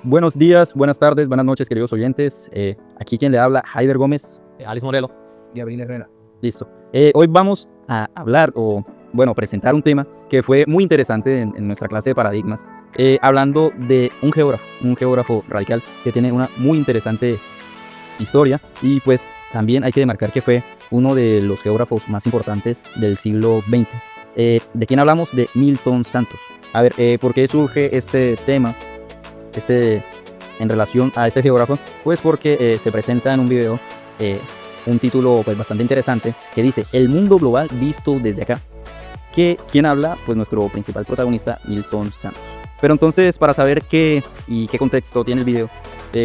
Buenos días, buenas tardes, buenas noches, queridos oyentes. Aquí quien le habla, Haider Gómez. Alice Morelo. Gabriel Herrera. Listo. Hoy vamos a hablar presentar un tema que fue muy interesante en nuestra clase de paradigmas, hablando de un geógrafo radical que tiene una muy interesante historia y pues también hay que demarcar que fue uno de los geógrafos más importantes del siglo XX. ¿De quién hablamos? De Milton Santos. A ver, ¿por qué surge este tema? En relación a este geógrafo, pues porque se presenta en un video un título pues bastante interesante que dice El mundo global visto desde acá. ¿Quién habla? Pues nuestro principal protagonista, Milton Santos. Pero entonces, para saber qué contexto tiene el video,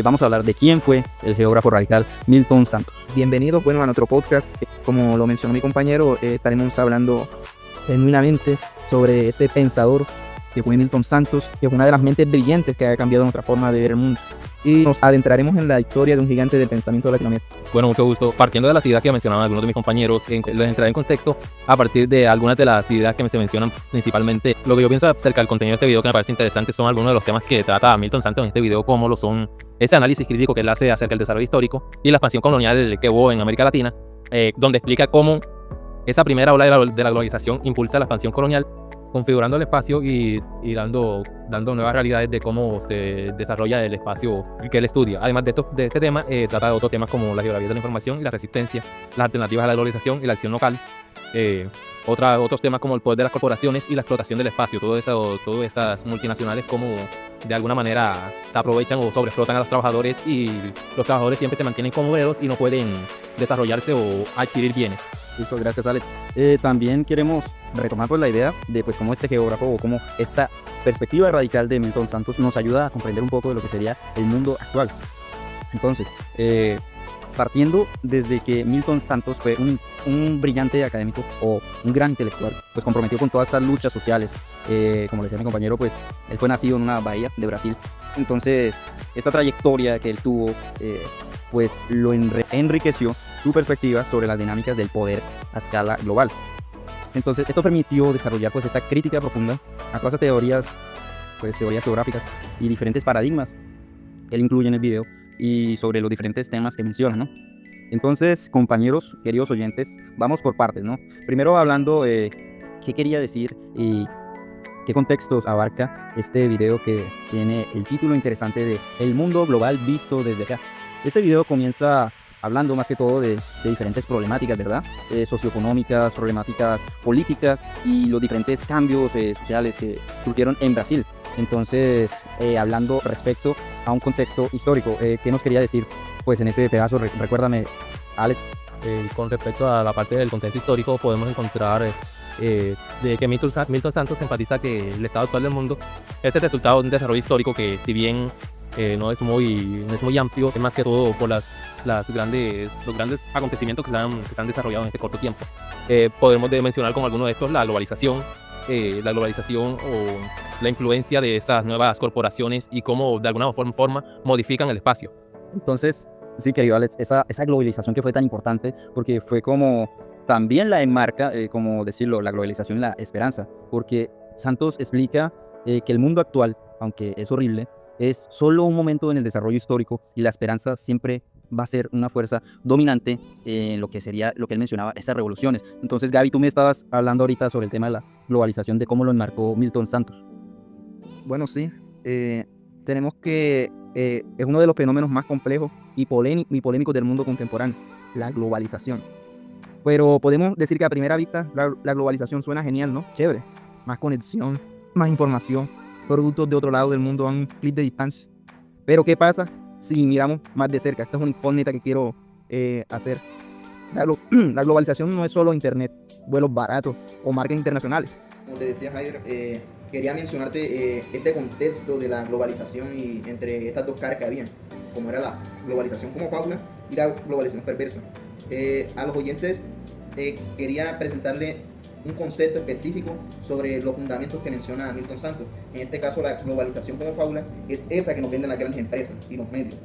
vamos a hablar de quién fue el geógrafo radical Milton Santos. Bienvenidos, a nuestro podcast. Como lo mencionó mi compañero, estaremos hablando genuinamente sobre este pensador que fue Milton Santos, que es una de las mentes brillantes que ha cambiado nuestra forma de ver el mundo. Y nos adentraremos en la historia de un gigante del pensamiento de Latinoamérica. Bueno, mucho gusto. Partiendo de las ideas que mencionaban algunos de mis compañeros, les entraré en contexto a partir de algunas de las ideas que se mencionan principalmente. Lo que yo pienso acerca del contenido de este video que me parece interesante son algunos de los temas que trata Milton Santos en este video, como lo son ese análisis crítico que él hace acerca del desarrollo histórico y la expansión colonial que hubo en América Latina, donde explica cómo esa primera ola de la globalización impulsa la expansión colonial, configurando el espacio y dando nuevas realidades de cómo se desarrolla el espacio que él estudia. Además de este tema, trata de otros temas como la geografía de la información y la resistencia, las alternativas a la globalización y la acción local. Otros temas como el poder de las corporaciones y la explotación del espacio, todas esas multinacionales como de alguna manera se aprovechan o sobreexplotan a los trabajadores y los trabajadores siempre se mantienen como obreros y no pueden desarrollarse o adquirir bienes. Listo, gracias Alex. También queremos retomar pues la idea de pues cómo este geógrafo o cómo esta perspectiva radical de Milton Santos nos ayuda a comprender un poco de lo que sería el mundo actual. Entonces, partiendo desde que Milton Santos fue un brillante académico o un gran intelectual, pues comprometido con todas estas luchas sociales. Como decía mi compañero, pues él fue nacido en una bahía de Brasil. Entonces, esta trayectoria que él tuvo, pues lo enriqueció su perspectiva sobre las dinámicas del poder a escala global. Entonces, esto permitió desarrollar pues esta crítica profunda a todas las teorías geográficas y diferentes paradigmas que él incluye en el video y sobre los diferentes temas que menciona, ¿no? Entonces, compañeros, queridos oyentes, vamos por partes, ¿no? Primero hablando qué quería decir y qué contextos abarca este video que tiene el título interesante de El mundo global visto desde acá. Este video comienza hablando más que todo de diferentes problemáticas, ¿verdad? Socioeconómicas, problemáticas políticas y los diferentes cambios sociales que surgieron en Brasil. Entonces, hablando respecto a un contexto histórico, ¿qué nos quería decir? Pues en ese pedazo, recuérdame, Alex. Con respecto a la parte del contexto histórico, podemos encontrar de que Milton Santos enfatiza que el estado actual del mundo es el resultado de un desarrollo histórico que, si bien no es muy amplio, es más que todo por los grandes acontecimientos que se han desarrollado en este corto tiempo. Podemos mencionar como alguno de estos la globalización o la influencia de esas nuevas corporaciones y cómo de alguna forma modifican el espacio. Entonces, sí, querido Alex, esa globalización que fue tan importante porque fue como también la enmarca, como decirlo, la globalización y la esperanza, porque Santos explica que el mundo actual, aunque es horrible, es solo un momento en el desarrollo histórico y la esperanza siempre va a ser una fuerza dominante en lo que sería lo que él mencionaba, esas revoluciones. Entonces, Gaby, tú me estabas hablando ahorita sobre el tema de la globalización, de cómo lo enmarcó Milton Santos. Bueno, sí. Tenemos que es uno de los fenómenos más complejos y polémicos del mundo contemporáneo, la globalización. Pero podemos decir que a primera vista la globalización suena genial, ¿no? Chévere. Más conexión, más información, productos de otro lado del mundo a un clic de distancia. Pero ¿qué pasa si miramos más de cerca? Esta es una incógnita que quiero hacer. La globalización no es solo internet, vuelos baratos o marcas internacionales. Como te decía Haider, quería mencionarte este contexto de la globalización y entre estas dos caras que habían, como era la globalización como fábula y la globalización perversa. A los oyentes quería presentarle un concepto específico sobre los fundamentos que menciona Milton Santos. En este caso, la globalización como fábula es esa que nos venden las grandes empresas y los medios.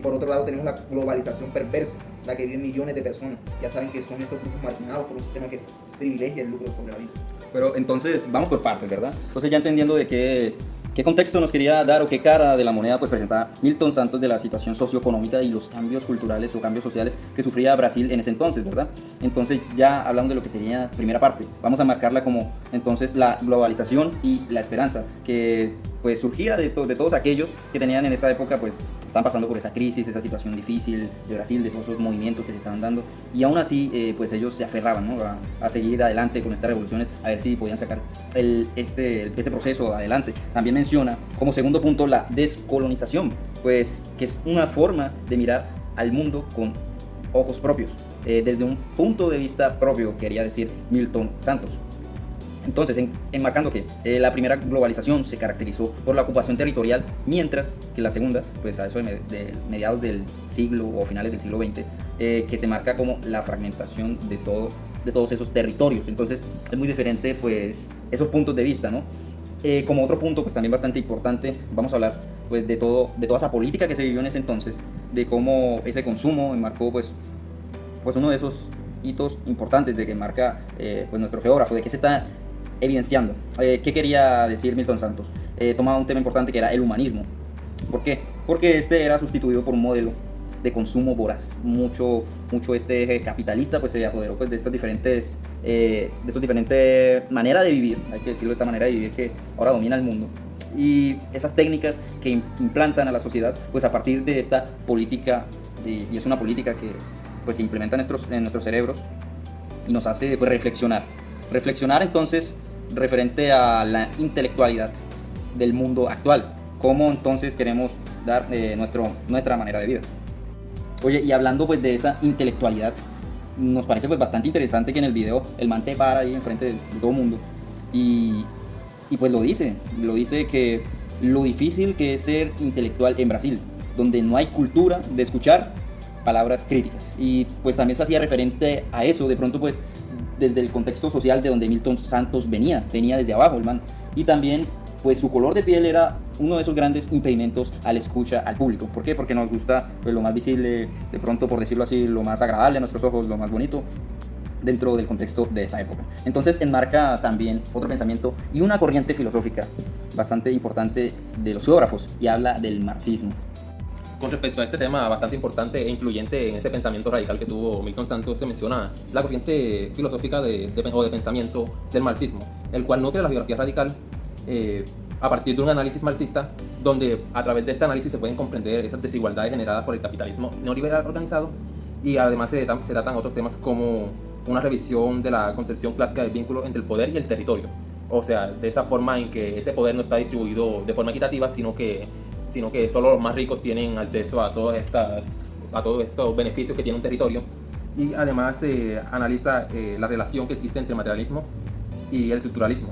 Por otro lado, tenemos la globalización perversa, la que viven millones de personas. Ya saben que son estos grupos marginados por un sistema que privilegia el lucro sobre la vida. Pero entonces, vamos por partes, ¿verdad? Entonces, ya entendiendo de qué ¿Qué contexto nos quería dar o qué cara de la moneda pues presenta Milton Santos de la situación socioeconómica y los cambios culturales o cambios sociales que sufría Brasil en ese entonces, ¿verdad? Entonces, ya hablando de lo que sería primera parte, vamos a marcarla como entonces la globalización y la esperanza, que pues surgía de todos aquellos que tenían en esa época pues estaban pasando por esa crisis, esa situación difícil de Brasil, de todos esos movimientos que se estaban dando, y aún así pues ellos se aferraban, ¿no?, a seguir adelante con estas revoluciones, a ver si podían sacar ese proceso adelante. También menciona como segundo punto la descolonización, pues que es una forma de mirar al mundo con ojos propios, desde un punto de vista propio, quería decir Milton Santos. Entonces, enmarcando que la primera globalización se caracterizó por la ocupación territorial, mientras que la segunda, pues a eso de mediados del siglo o finales del siglo XX, que se marca como la fragmentación de todos esos territorios. Entonces, es muy diferente, pues, esos puntos de vista, ¿no? Como otro punto, pues también bastante importante, vamos a hablar pues de toda esa política que se vivió en ese entonces, de cómo ese consumo enmarcó pues uno de esos hitos importantes de que marca pues nuestro geógrafo, de que se está evidenciando. ¿Qué quería decir Milton Santos? Tomaba un tema importante que era el humanismo. ¿Por qué? Porque este era sustituido por un modelo de consumo voraz. Mucho este eje capitalista pues se apoderó pues de estas diferentes maneras de vivir, hay que decirlo de esta manera de vivir que ahora domina el mundo, y esas técnicas que implantan a la sociedad pues a partir de esta política, y es una política que pues se implementa en nuestros cerebros y nos hace pues reflexionar entonces referente a la intelectualidad del mundo actual, cómo entonces queremos dar nuestra manera de vida. Oye, y hablando pues de esa intelectualidad, nos parece pues bastante interesante que en el video el man se para ahí enfrente de todo el mundo y pues lo dice que lo difícil que es ser intelectual en Brasil, donde no hay cultura de escuchar palabras críticas, y pues también se hacía referente a eso de pronto pues desde el contexto social de donde Milton Santos venía desde abajo el man, y también pues su color de piel era uno de esos grandes impedimentos a la escucha al público. ¿Por qué? Porque nos gusta pues, lo más visible, de pronto por decirlo así, lo más agradable a nuestros ojos, lo más bonito dentro del contexto de esa época. Entonces enmarca también otro pensamiento y una corriente filosófica bastante importante de los geógrafos, y habla del marxismo. Con respecto a este tema bastante importante e influyente en ese pensamiento radical que tuvo Milton Santos, se menciona la corriente filosófica o de pensamiento del marxismo, el cual nutre la geografía radical a partir de un análisis marxista, donde a través de este análisis se pueden comprender esas desigualdades generadas por el capitalismo neoliberal organizado, y además se tratan otros temas como una revisión de la concepción clásica del vínculo entre el poder y el territorio, o sea, de esa forma en que ese poder no está distribuido de forma equitativa, sino que solo los más ricos tienen acceso a todos estos beneficios que tiene un territorio. Y además se analiza la relación que existe entre el materialismo y el estructuralismo,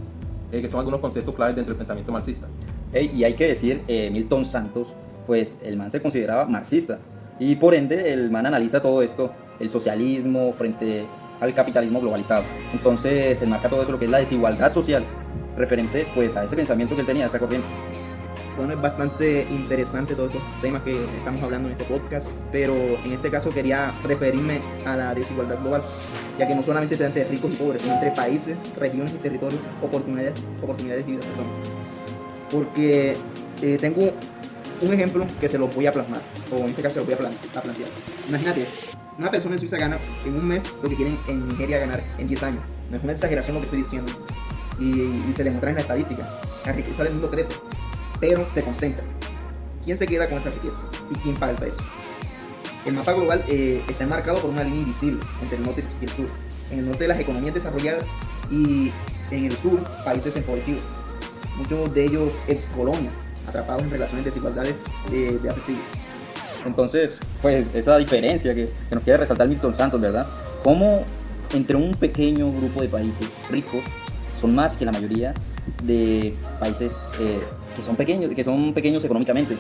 que son algunos conceptos claves dentro del pensamiento marxista. Y hay que decir, Milton Santos, pues el man se consideraba marxista, y por ende el man analiza todo esto, el socialismo frente al capitalismo globalizado. Entonces se marca todo eso, lo que es la desigualdad social, referente pues a ese pensamiento que él tenía, a esa corriente. Bueno, es bastante interesante todos estos temas que estamos hablando en este podcast, pero en este caso quería referirme a la desigualdad global, ya que no solamente se da entre ricos y pobres, sino entre países, regiones y territorios, oportunidades y vidas, perdón. Porque tengo un ejemplo que se lo voy a plasmar, o en este caso se lo voy a plantear. Imagínate, una persona en Suiza gana en un mes lo que quieren en Nigeria ganar en 10 años. No es una exageración lo que estoy diciendo, y se demuestra en la estadística. La riqueza del mundo crece, pero se concentra. ¿Quién se queda con esa riqueza? ¿Y quién paga el precio? El mapa global está enmarcado por una línea invisible entre el norte y el sur. En el norte, las economías desarrolladas, y en el sur, países empobrecidos. Muchos de ellos ex colonias, atrapados en relaciones de desigualdades de hace siglos. Entonces, pues esa diferencia que nos quiere resaltar Milton Santos, ¿verdad? Cómo entre un pequeño grupo de países ricos son más que la mayoría de países que son pequeños económicamente.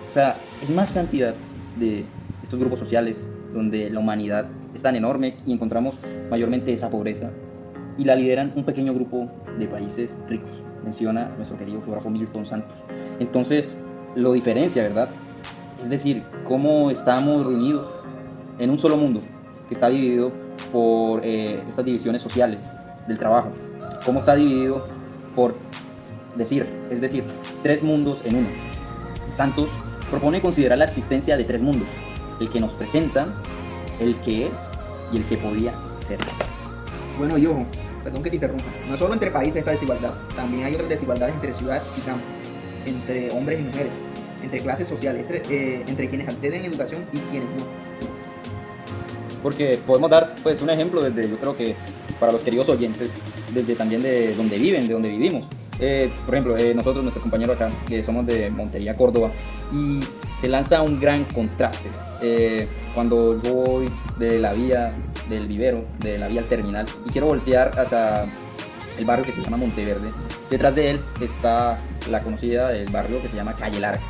O sea, es más cantidad de estos grupos sociales donde la humanidad es tan enorme y encontramos mayormente esa pobreza, y la lideran un pequeño grupo de países ricos, menciona nuestro querido geógrafo Milton Santos. Entonces, lo diferencia, ¿verdad? Es decir, cómo estamos reunidos en un solo mundo que está dividido por estas divisiones sociales del trabajo, cómo está dividido por es decir, tres mundos en uno. Santos propone considerar la existencia de tres mundos: el que nos presenta, el que es y el que podría ser. Bueno, y ojo, perdón que te interrumpa, no solo entre países esta desigualdad, también hay otras desigualdades entre ciudad y campo, entre hombres y mujeres, entre clases sociales, entre quienes acceden a educación y quienes no. Porque podemos dar pues un ejemplo desde, yo creo que para los queridos oyentes, desde también de donde viven, de donde vivimos. Por ejemplo, nosotros, nuestro compañero acá, que somos de Montería, Córdoba, y se lanza un gran contraste. Cuando yo voy de la vía del vivero, de la vía al terminal, y quiero voltear hacia el barrio que se llama Monteverde, detrás de él está la conocida el barrio que se llama Calle Larga.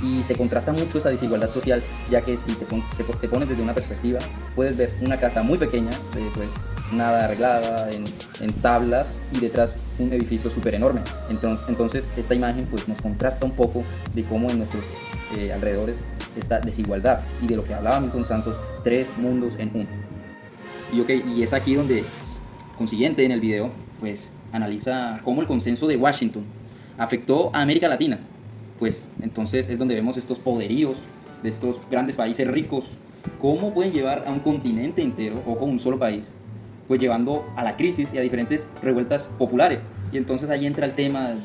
Y se contrasta mucho esa desigualdad social, ya que si te pones desde una perspectiva, puedes ver una casa muy pequeña, pues nada arreglada, en tablas, y detrás un edificio súper enorme. Entonces esta imagen pues nos contrasta un poco de cómo en nuestros alrededores esta desigualdad, y de lo que hablaba Milton Santos, tres mundos en uno. Y es aquí donde, consiguiente en el video, pues analiza cómo el consenso de Washington afectó a América Latina. Pues entonces es donde vemos estos poderíos de estos grandes países ricos, cómo pueden llevar a un continente entero, o con un solo país, pues llevando a la crisis y a diferentes revueltas populares. Y entonces ahí entra el tema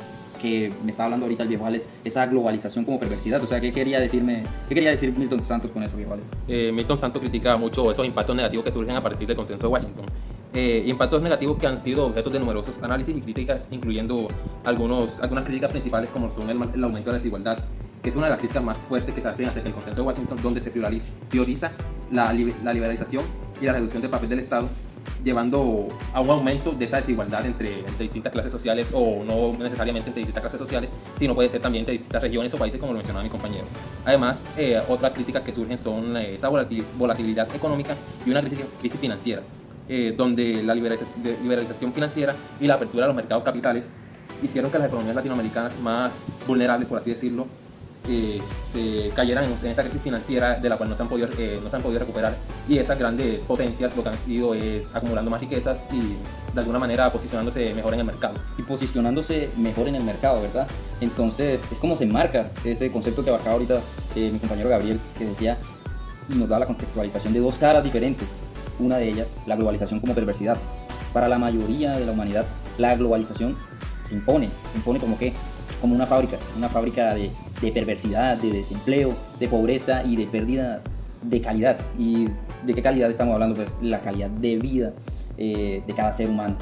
que me estaba hablando ahorita el viejo Alex, esa globalización como perversidad. O sea, ¿qué quería decir Milton Santos con eso, viejo Alex? Milton Santos critica mucho esos impactos negativos que surgen a partir del consenso de Washington. Impactos negativos que han sido objetos de numerosos análisis y críticas, incluyendo algunas críticas principales, como son el aumento de la desigualdad, que es una de las críticas más fuertes que se hacen acerca del consenso de Washington, donde se prioriza la liberalización y la reducción del papel del Estado, llevando a un aumento de esa desigualdad entre distintas clases sociales, o no necesariamente entre distintas clases sociales, sino puede ser también entre distintas regiones o países, como lo mencionaba mi compañero. Además, otras críticas que surgen son esa volatilidad económica y una crisis financiera, donde la liberalización financiera y la apertura de los mercados capitales hicieron que las economías latinoamericanas más vulnerables, por así decirlo, cayeran en esta crisis financiera de la cual no se han podido recuperar, y esas grandes potencias lo que han ido es acumulando más riquezas y de alguna manera posicionándose mejor en el mercado. Y posicionándose mejor en el mercado, ¿verdad? Entonces es como se enmarca ese concepto que abarcaba ahorita mi compañero Gabriel, que decía y nos da la contextualización de dos caras diferentes. Una de ellas, la globalización como perversidad. Para la mayoría de la humanidad, la globalización se impone como ¿qué? Como una fábrica de perversidad, de desempleo, de pobreza y de pérdida de calidad. ¿Y de qué calidad estamos hablando? Pues la calidad de vida de cada ser humano.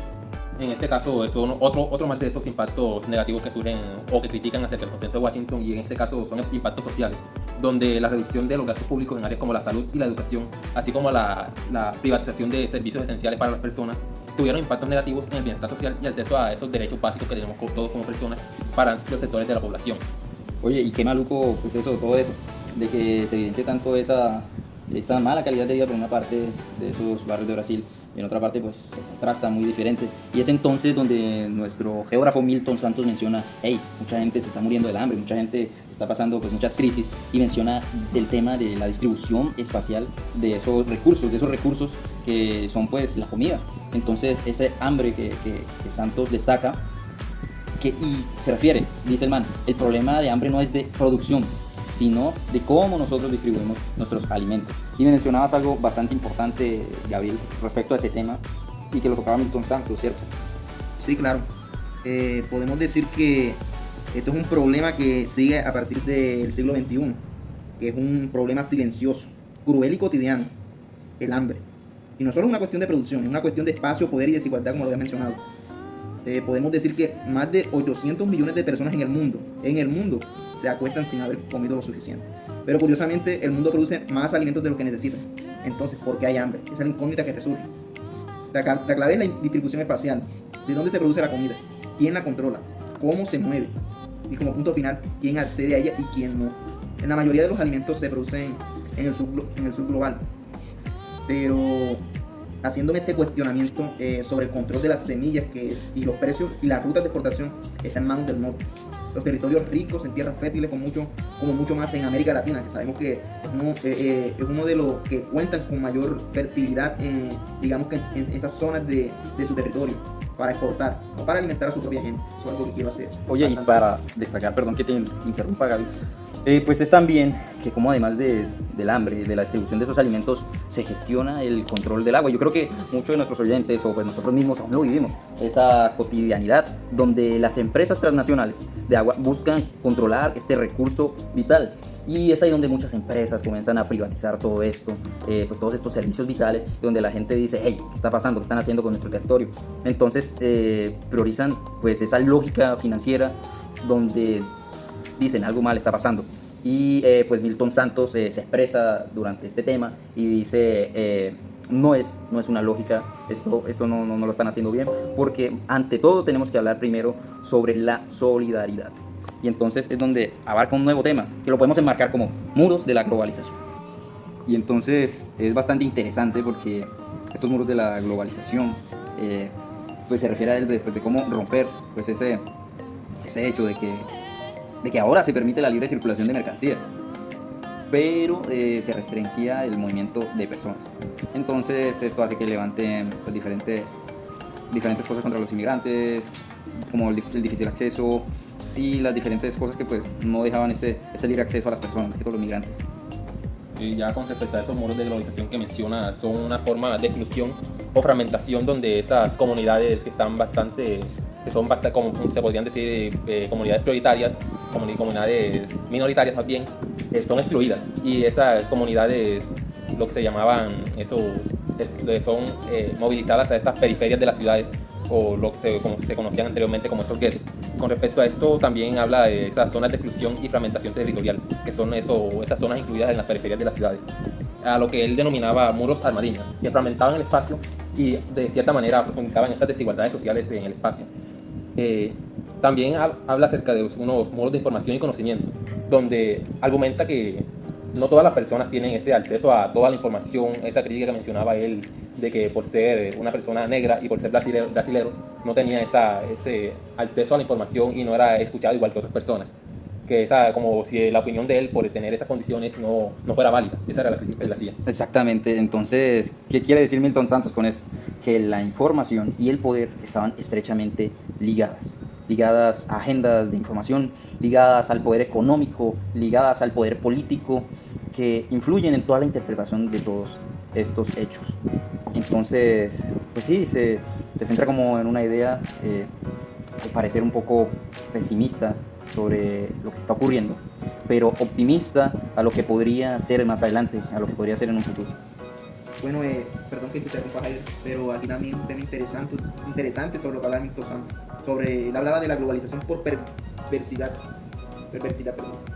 En este caso, otro más de esos impactos negativos que surgen o que critican acerca del consenso de Washington, y en este caso son impactos sociales, donde la reducción de los gastos públicos en áreas como la salud y la educación, así como la privatización de servicios esenciales para las personas, tuvieron impactos negativos en el bienestar social y acceso a esos derechos básicos que tenemos todos como personas para los sectores de la población. Oye, y qué maluco pues todo eso, de que se evidencie tanto esa mala calidad de vida por una parte de esos barrios de Brasil, y en otra parte pues se contrasta muy diferente. Y es entonces donde nuestro geógrafo Milton Santos menciona, hey, mucha gente se está muriendo del hambre, mucha gente está pasando pues muchas crisis, y menciona el tema de la distribución espacial de esos recursos que son pues la comida. Entonces ese hambre que Santos destaca, y se refiere, dice el man, el problema de hambre no es de producción, sino de cómo nosotros distribuimos nuestros alimentos. Y me mencionabas algo bastante importante, Gabriel, respecto a ese tema, y que lo tocaba Milton Santos, ¿cierto? Sí, claro. Podemos decir que esto es un problema que sigue a partir del siglo XXI, que es un problema silencioso, cruel y cotidiano, el hambre. Y no solo es una cuestión de producción, es una cuestión de espacio, poder y desigualdad, como lo había mencionado. Podemos decir que más de 800 millones de personas en el mundo, se acuestan sin haber comido lo suficiente. Pero curiosamente, el mundo produce más alimentos de lo que necesitan. Entonces, ¿por qué hay hambre? Esa es la incógnita que resurge. La clave es la distribución espacial. ¿De dónde se produce la comida? ¿Quién la controla? ¿Cómo se mueve? Y como punto final, ¿quién accede a ella y quién no? En la mayoría de los alimentos se producen en el sur global. Pero haciéndome este cuestionamiento sobre el control de las semillas y los precios y las rutas de exportación está en manos del norte. Los territorios ricos en tierras fértiles, como mucho más en América Latina, que sabemos que es uno de los que cuentan con mayor fertilidad, digamos que en esas zonas de su territorio. para exportar, no para alimentar a su propia gente. Eso es algo que quiero hacer. Oye, y para destacar, perdón que te interrumpa, Gaby, pues es también que como además del hambre, de la distribución de esos alimentos, se gestiona el control del agua. Yo creo que muchos de nuestros oyentes o pues nosotros mismos aún lo vivimos, esa cotidianidad donde las empresas transnacionales de agua buscan controlar este recurso vital. Y es ahí donde muchas empresas comienzan a privatizar todo esto, pues todos estos servicios vitales, donde la gente dice, hey, ¿qué está pasando? ¿Qué están haciendo con nuestro territorio? Entonces priorizan pues esa lógica financiera donde dicen algo mal está pasando. Y pues Milton Santos se expresa durante este tema y dice, no es una lógica, esto no lo están haciendo bien, porque ante todo tenemos que hablar primero sobre la solidaridad. Y entonces es donde abarca un nuevo tema, que lo podemos enmarcar como muros de la globalización. Y entonces es bastante interesante porque estos muros de la globalización pues se refiere a él de cómo romper pues ese hecho de que ahora se permite la libre circulación de mercancías, pero se restringía el movimiento de personas. Entonces esto hace que levanten pues, diferentes cosas contra los inmigrantes, como el difícil acceso y las diferentes cosas que pues no dejaban este libre acceso a las personas, más que todos los migrantes. Y ya con respecto a esos muros de globalización que menciona, son una forma de exclusión o fragmentación donde esas comunidades que están que son bastante, como se podrían decir, comunidades prioritarias, comunidades minoritarias más bien, son excluidas. Y esas comunidades, lo que se llamaban, son movilizadas a estas periferias de las ciudades, o como se conocían anteriormente como esos guetos. Con respecto a esto también habla de esas zonas de exclusión y fragmentación territorial, que son esas zonas incluidas en las periferias de las ciudades, a lo que él denominaba muros armariñas, que fragmentaban el espacio y de cierta manera profundizaban esas desigualdades sociales en el espacio. También habla acerca de unos muros de información y conocimiento, donde argumenta que no todas las personas tienen ese acceso a toda la información, esa crítica que mencionaba él, de que por ser una persona negra y por ser brasilero no tenía ese acceso a la información y no era escuchado igual que otras personas. Que como si la opinión de él por tener esas condiciones no fuera válida. Esa era la crítica que él hacía. Exactamente. Entonces, ¿qué quiere decir Milton Santos con eso? Que la información y el poder estaban estrechamente ligadas a agendas de información, ligadas al poder económico, ligadas al poder político, que influyen en toda la interpretación de todos estos hechos. Entonces, pues sí, se centra como en una idea al parecer un poco pesimista sobre lo que está ocurriendo, pero optimista a lo que podría ser más adelante, a lo que podría ser en un futuro. Bueno, perdón que te interrumpa, Jair, pero aquí también un tema interesante sobre lo que hablaba Milton Santos. Él hablaba de la globalización por perversidad,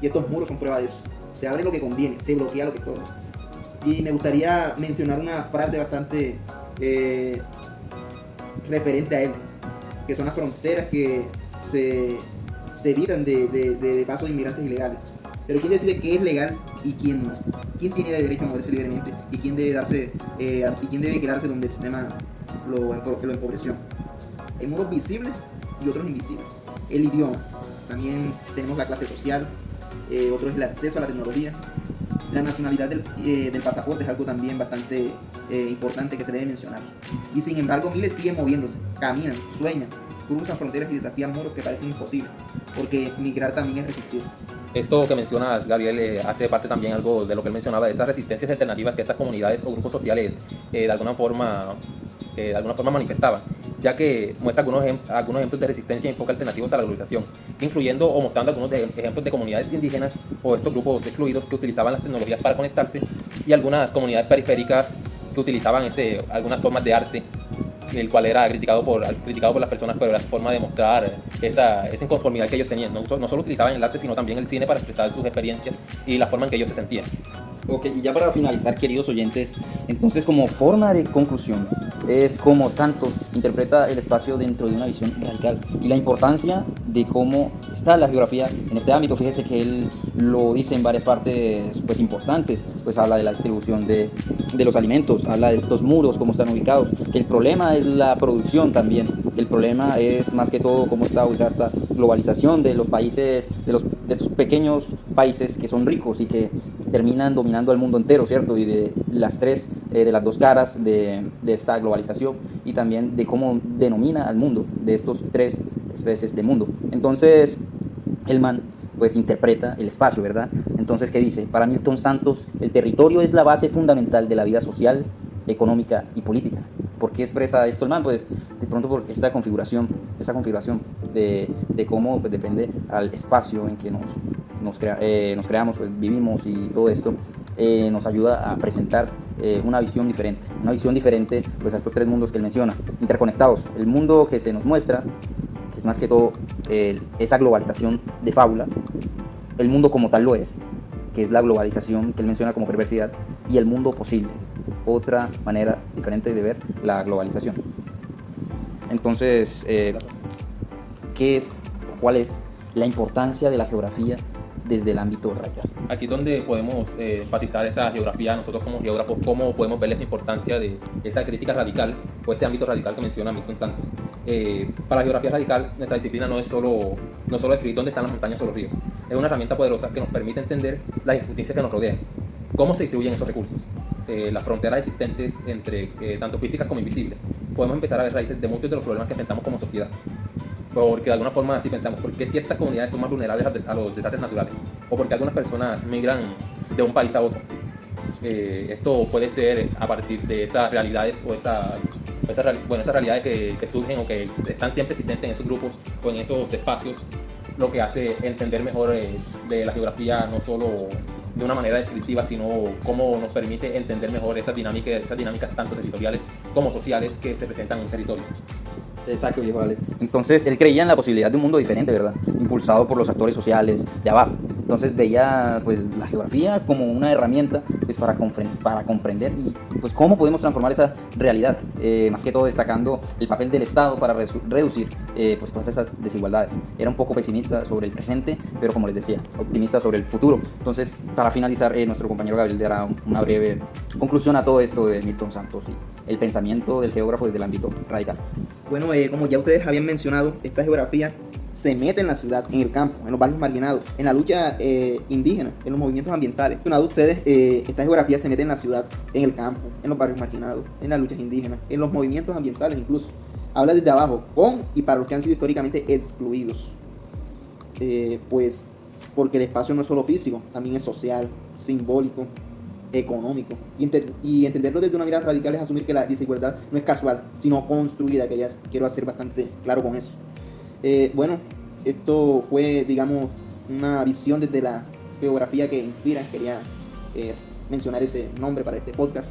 y estos muros son prueba de eso. Se abre lo que conviene, se bloquea lo que estorba. Y me gustaría mencionar una frase bastante referente a él, que son las fronteras que se evitan de paso de inmigrantes ilegales. Pero ¿quién decide qué es legal y quién no? ¿Quién tiene derecho a moverse libremente? ¿Y quién debe quedarse donde el sistema lo empobreció? Hay muros visibles y otros invisibles. El idioma. También tenemos la clase social. Otro es el acceso a la tecnología. La nacionalidad del pasaporte es algo también bastante importante que se debe mencionar. Y sin embargo, miles siguen moviéndose, caminan, sueñan, cruzan fronteras y desafían muros que parecen imposibles, porque migrar también es resistir. Esto que mencionas, Gabriel, hace parte también algo de lo que él mencionaba, de esas resistencias alternativas que estas comunidades o grupos sociales de alguna forma manifestaban, ya que muestra algunos ejemplos de resistencia y enfoques alternativos a la globalización, incluyendo o mostrando algunos ejemplos de comunidades indígenas o estos grupos excluidos que utilizaban las tecnologías para conectarse, y algunas comunidades periféricas que utilizaban algunas formas de arte, el cual era criticado por las personas, pero era su forma de mostrar esa inconformidad que ellos tenían. No solo utilizaban el arte, sino también el cine para expresar sus experiencias y la forma en que ellos se sentían. Ok, y ya para finalizar, queridos oyentes, entonces como forma de conclusión, es como Santos interpreta el espacio dentro de una visión radical y la importancia de cómo está la geografía en este ámbito. Fíjese que él lo dice en varias partes pues importantes, pues habla de la distribución de los alimentos, habla de estos muros, cómo están ubicados, que el problema es la producción también, el problema es más que todo cómo está ubicada esta globalización de los países, de estos pequeños países que son ricos y que terminan dominando al mundo entero, ¿cierto? Y de las dos caras de esta globalización, y también de cómo denomina al mundo, de estos tres especies de mundo. Entonces, el man pues interpreta el espacio, ¿verdad? Entonces, ¿qué dice? Para Milton Santos, el territorio es la base fundamental de la vida social, económica y política. ¿Por qué expresa esto el man? Pues de pronto por esta configuración de cómo pues, depende al espacio en que nos creamos, pues, vivimos, y todo esto nos ayuda a presentar una visión diferente pues, a estos tres mundos que él menciona, interconectados. El mundo que se nos muestra, que es más que todo esa globalización de fábula, el mundo como tal lo es, que es la globalización que él menciona como perversidad, y el mundo posible, otra manera diferente de ver la globalización. Entonces, ¿cuál es la importancia de la geografía desde el ámbito radical? Aquí es donde podemos enfatizar esa geografía, nosotros como geógrafos, cómo podemos ver esa importancia de esa crítica radical o ese ámbito radical que menciona Milton Santos. Para la geografía radical, nuestra disciplina no es solo describir dónde están las montañas o los ríos, es una herramienta poderosa que nos permite entender las injusticias que nos rodean, cómo se distribuyen esos recursos, las fronteras existentes entre tanto físicas como invisibles. Podemos empezar a ver raíces de muchos de los problemas que enfrentamos como sociedad, porque de alguna forma así pensamos, ¿por qué ciertas comunidades son más vulnerables a los desastres naturales? O porque algunas personas migran de un país a otro. Esto puede ser a partir de esas realidades o esas realidades que surgen o que están siempre existentes en esos grupos o en esos espacios, lo que hace entender mejor de la geografía, no solo de una manera descriptiva, sino cómo nos permite entender mejor esas dinámicas tanto territoriales como sociales que se presentan en un territorio. Exacto, viejo Alex. Entonces, él creía en la posibilidad de un mundo diferente, ¿verdad? Impulsado por los actores sociales de abajo. Entonces, veía pues la geografía como una herramienta pues, para comprender y pues cómo podemos transformar esa realidad, más que todo destacando el papel del Estado para reducir pues todas esas desigualdades. Era un poco pesimista sobre el presente, pero como les decía, optimista sobre el futuro. Entonces, para finalizar, nuestro compañero Gabriel dará una breve conclusión a todo esto de Milton Santos y el pensamiento del geógrafo desde el ámbito radical. Bueno, como ya ustedes habían mencionado, esta geografía se mete en la ciudad, en el campo, en los barrios marginados, en la lucha indígena, en los movimientos ambientales. De ustedes, esta geografía se mete en la ciudad, en el campo, en los barrios marginados, en las luchas indígenas, en los movimientos ambientales incluso. Habla desde abajo, con y para los que han sido históricamente excluidos. Pues porque el espacio no es solo físico, también es social, simbólico, económico. Y entenderlo desde una mirada radical es asumir que la desigualdad no es casual, sino construida, que ya quiero hacer bastante claro con eso. Bueno, esto fue, digamos, una visión desde la geografía que inspira. Quería mencionar ese nombre para este podcast.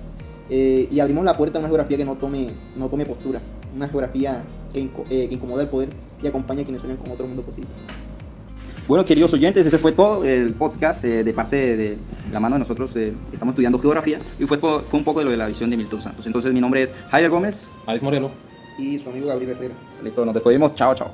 Y abrimos la puerta a una geografía que no tome postura, una geografía que incomoda el poder y acompaña a quienes sueñan con otro mundo posible. Bueno, queridos oyentes, ese fue todo el podcast de parte de la mano de nosotros que estamos estudiando geografía, y fue un poco de lo de la visión de Milton Santos. Entonces, mi nombre es Javier Gómez. Alex Morelo. Y su amigo Gabriel Herrera. Listo, nos despedimos. Chao, chao.